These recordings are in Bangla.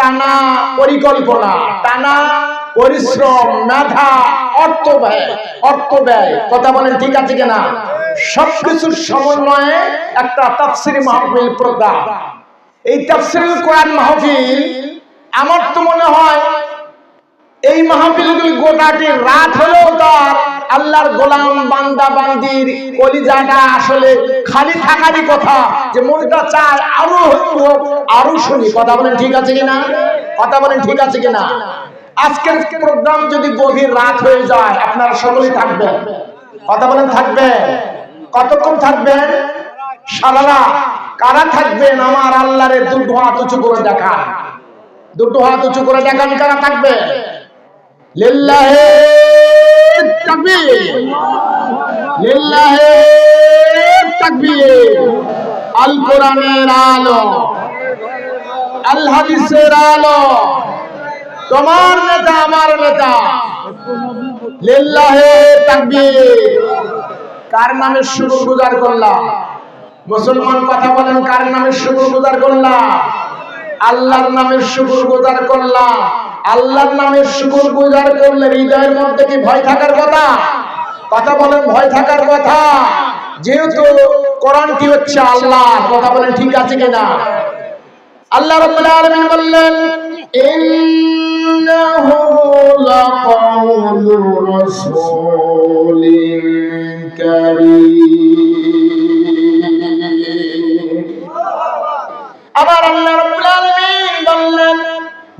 টানা পরিকল্পনা, টানা পরিশ্রম, মেধা, অর্থ ব্যয়, কথা বলেন ঠিক আছে কিনা? সবকিছুর সমন্বয়ে একটা তাফসীর মাহফিল প্রোগ্রাম। এই তাফসীরুল কোরআন মাহফিল আমার তো মনে হয় এই মাহফিলগুলি গোটাটি রাত হলেও তার আল্লাহর গোলাম বান্দা বান্দির কলিজাটা আসলে খালি থাকারই কথা, যে মনটা চায় আরো আরো শুনি। কথা বলেন ঠিক আছে কিনা? কথা বলেন ঠিক আছে কিনা? আজকের প্রোগ্রাম যদি গভীর রাত হয়ে যায়, আপনারা সকলেই থাকবেন। কথা বলেন থাকবেন? কতক্ষণ থাকবেন? সারা রাত। কারা থাকবেন? আমার আল্লাহরে দুটো হাত উঁচু করে দেখান, দুটো হাত উঁচু করে দেখান। কারা থাকবেন? লিল্লাহি তাকবীর, লিল্লাহি তাকবীর। আল কোরআনের আলো, আল হাদিসের আলো, তোমার নেতা আমার নেতা, লিল্লাহি তাকবীর। কার নামে শুকরগুজার করলাম? মুসলমান কথা বলেন, কার নামে শুকরগুজার করলাম? আল্লাহর নামে শুকরগুজার করলাম। আল্লাহর নামে শুকরগুজার করলে হৃদয়ের মধ্যে কি ভয় থাকার কথা? কথা বলেন, ভয় থাকার কথা। যেহেতু কোরআনটি হচ্ছে আল্লাহ, কথা বলেন ঠিক আছে কিনা? আল্লাহ রাব্বুল আলামিন বললেন, ইন্নাহু লাকাউলু রাসূলিন কারীম। আবার আল্লাহ রাব্বুল আলামিন বললেন,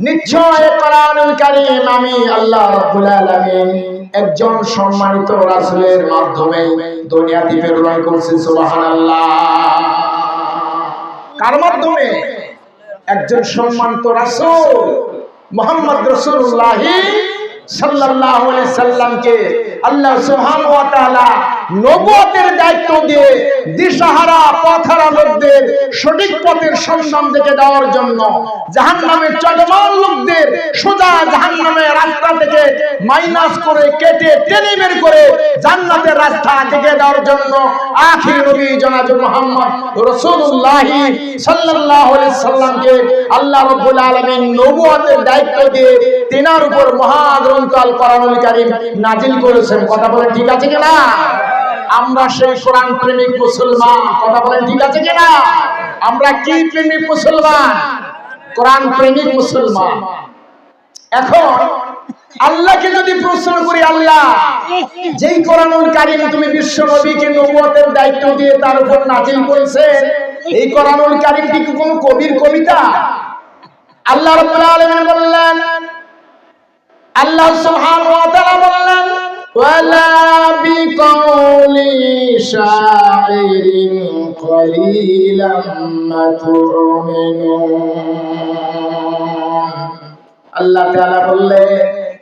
নিশ্চয় কোরআনুল কারীম আমি আল্লাহ রাব্বুল আলামিন একজন সম্মানিত রাসূলের মাধ্যমে দুনিয়াতে প্রেরণ করেছি। সুবহানাল্লাহ। কার মাধ্যমে? একজন সম্মানিত রাসূল মুহাম্মদ রাসূলুল্লাহ সাল্লাল্লাহু আলাইহি সাল্লামকে আল্লাহ সুবহানাহু ওয়া তাআলা নবুয়তের দায়িত্ব দিয়ে দিশাহারা পথহারা লোকদের সঠিক পথের সন্ধান থেকে দেওয়ার জন্য, জাহান্নামের চলমান লোকদের সোজা জাহান্নামের রাস্তা থেকে মাইনাস করে কেটে টেনে বের করে জান্নাতের রাস্তা থেকে দেওয়ার জন্য আখির নবী জনাব মুহাম্মদ রাসূলুল্লাহ সাল্লাল্লাহু আলাইহি সাল্লামকে আল্লাহ রাব্বুল আলামিন নবুয়তের দায়িত্ব দিয়ে তিনার উপর মহাগ্রন্থ আল কোরআনুল কারীম নাজিল করেছেন। কথা বলেন ঠিক আছে কিনা? আমরা সেই কোরআন প্রেমিক মুসলমান। কথা বলেন ঠিক আছে কিনা? আমরা কি প্রেমিক মুসলমান? কোরআন প্রেমিক মুসলমান। এখন আল্লাহকে যদি প্রশ্ন করি, আল্লাহ যেই কোরআনুল কারীম তুমি বিশ্ব নবীকে নবুয়তের দায়িত্ব দিয়ে তার উপর নাজিল করেছেন, এই কোরআনুল কারীম কি কোনো কবির কবিতা? আল্লাহ রাব্বুল আলামিন বললেন, আল্লাহ সুবহানাহু ওয়া তাআলা বললেন, ওয়ালা বিকাউলি শাইরিন কলিলাম মা তুমিনুন। আল্লাহ তাআলা বললেন,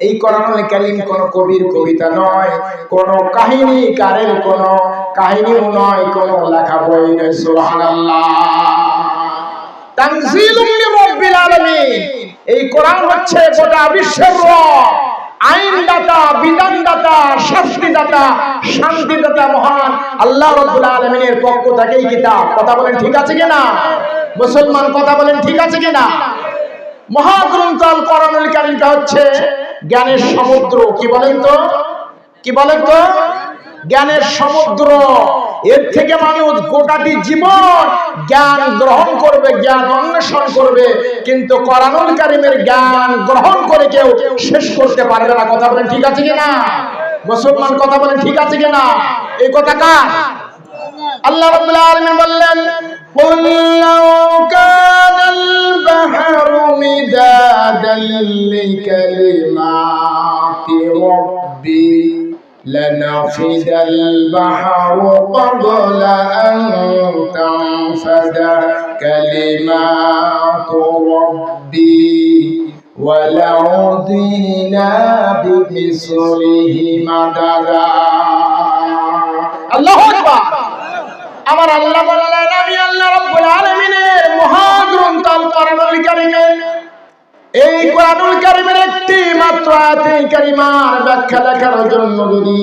এই কোরআনুল কারীম কোন কবির কবিতা নয়, কোন কাহিনীকারের কোন কাহিনীও নয়, কোন লেখা বই নয়। সুবহানাল্লাহ। তানজিলুম মির রাব্বিল আলামিন। এই কোরআন হচ্ছে গোটা বিশ্বের রব, আইনদাতা, বিধানদাতা, শাস্তিদাতা, শান্তিদাতা মহান আল্লাহ রাব্বুল আলামিনের পক্ষ থেকে এই কিতাব। কথা বলেন ঠিক আছে কিনা? মুসলমান কথা বলেন ঠিক আছে কিনা? মহাগ্রন্থ আল কোরআনুল কারীমটা হচ্ছে জ্ঞানের সমুদ্র। কি বলেন তো? কি বলেন তো? জ্ঞানের সমুদ্র। এর থেকে মানুষ গোটাটি জীবন জ্ঞান গ্রহণ করবে, জ্ঞান অন্বেষণ করবে, কিন্তু কোরআনুল কারীমের জ্ঞান গ্রহণ করে কেউ শেষ করতে পারবে না। কথা বলেন ঠিক আছে কিনা? মুসলমান কথা বলেন ঠিক আছে কিনা? এই কথা কার? আল্লাহ রাব্বুল আলামিন বললেন, কুল লাউ কানাল বাহরু মিদাদান লিকালিমাতি রাব্বি لنفد البحر قبل أن تنفد كلمات ربي ولو جئنا بمثله مددا। আল্লাহু আকবার। আমার আল্লাহ বললেন, আমি আল্লাহ রাব্বুল আলামিনের মহাগ্রন্থ আল কোরআনুল কারীমের এই কোরআনুল কারীমের একটি মাত্র আয়াতে কারিমার ব্যাখ্যা লেখার জন্য যদি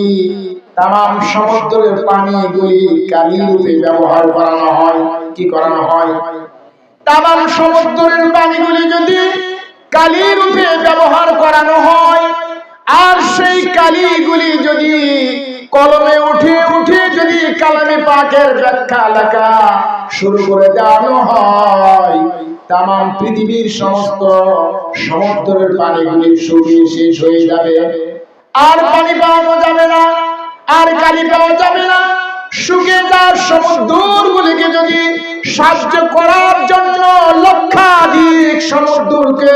তামাম সমুদ্রের পানিগুলি কালি রূপে ব্যবহার করানো হয়, কি করানো হয়? তামাম সমুদ্রের পানিগুলি যদি কালি রূপে ব্যবহার করানো হয়। আর সেই কালিগুলি যদি কলমে উঠে উঠে যদি কালামে পাকের ব্যাখ্যা লেখা শুরু করে দেওয়ানো হয়, তামাম পৃথিবীর সমস্ত সমুদ্রের পানিগুলি শুকিয়ে শেষ হয়ে যাবে, আর পানি পাওয়া যাবে না, আর কালি পাওয়া যাবে না। শুকিয়ে যাওয়ার সমুদ্রগুলিকে যদি সাহায্য করার জন্য লক্ষাধিক সমুদ্রকে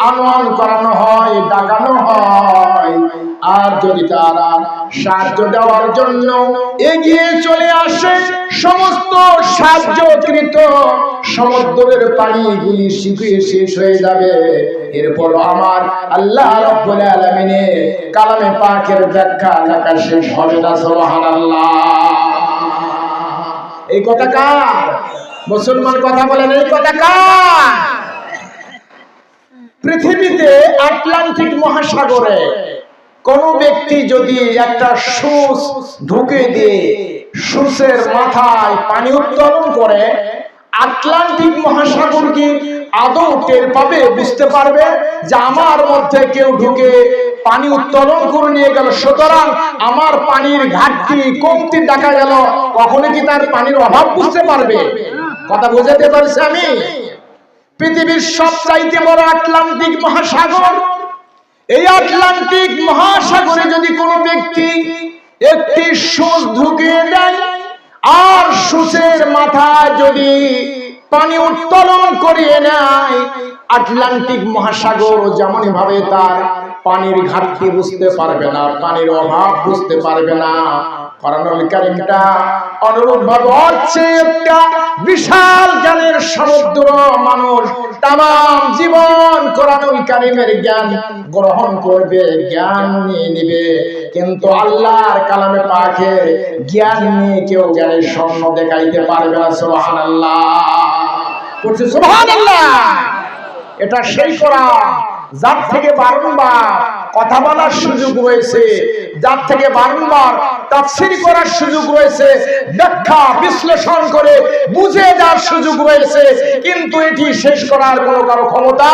আহ্বান করানো হয়, ডাকানো হয়, আর যদি তারা সাহায্য দেওয়ার জন্য এগিয়ে চলে আসে, সমস্ত সাহায্যকৃত সমুদ্রের পানিগুলি শুকিয়ে শেষ হয়ে যাবে। এরপর আমার আল্লাহ রাব্বুল আলামিনের কালামে পাকের ব্যাখ্যা লেখা শেষ হবে না। সুবহানাল্লাহ। এই কথা কার? মুসলমান কথা বলেন, এই কথা কার? পৃথিবীতে আটলান্টিক মহাসাগরে কোন ব্যক্তি যদি একটা সুচ ঢুকে দিয়ে সুচের মাথায় পানি উত্তোলন করে, আটলান্টিক মহাসাগর কি আদৌ টের পাবে, বুঝতে পারবে যে আমার মধ্যে কেউ ঢুকে পানি উত্তোলন করে নিয়ে গেল, সুতরাং আমার পানির ঘাটতি কমতি দেখা গেল? কখনো কি তার পানির অভাব বুঝতে পারবে? কথা বোঝাতে পারছি আমি? পৃথিবীর সবচাইতে বড় আটলান্টিক মহাসাগর। এই আটলান্টিক মহাসাগরে যদি কোনো ব্যক্তি একটি সুচ ঢুকিয়ে দেয় আর সুচের মাথায় যদি পানি উত্তোলন করিয়ে নেয়, আটলান্টিক মহাসাগর যেমন ভাবে তার পানির ঘাটতি বুঝতে পারবে না, পানির অভাব বুঝতে পারবে না। কোরআনুল কারীমটা অনুরূপ ভাবে হচ্ছে একটা বিশাল জ্ঞানের সমুদ্র। মানুষ তামাম জীবন কোরআনুল কারীমের জ্ঞান গ্রহণ করবে, জ্ঞান নিয়ে নিবে, কিন্তু আল্লাহর কালামে পাকের জ্ঞান নিয়ে কেউ জ্ঞানের স্বপ্ন দেখাইতে পারবে না। সুবহানাল্লাহ। বলছে সুবহানাল্লাহ। এটা সেই কোরআন যার থেকে বারংবার কথা বলার সুযোগ রয়েছে, যার থেকে বারংবার তাফসীর করার সুযোগ রয়েছে, ব্যাখ্যা বিশ্লেষণ করে বুঝে যাওয়ার সুযোগ রয়েছে, কিন্তু এটি শেষ করার কোনো কারো ক্ষমতা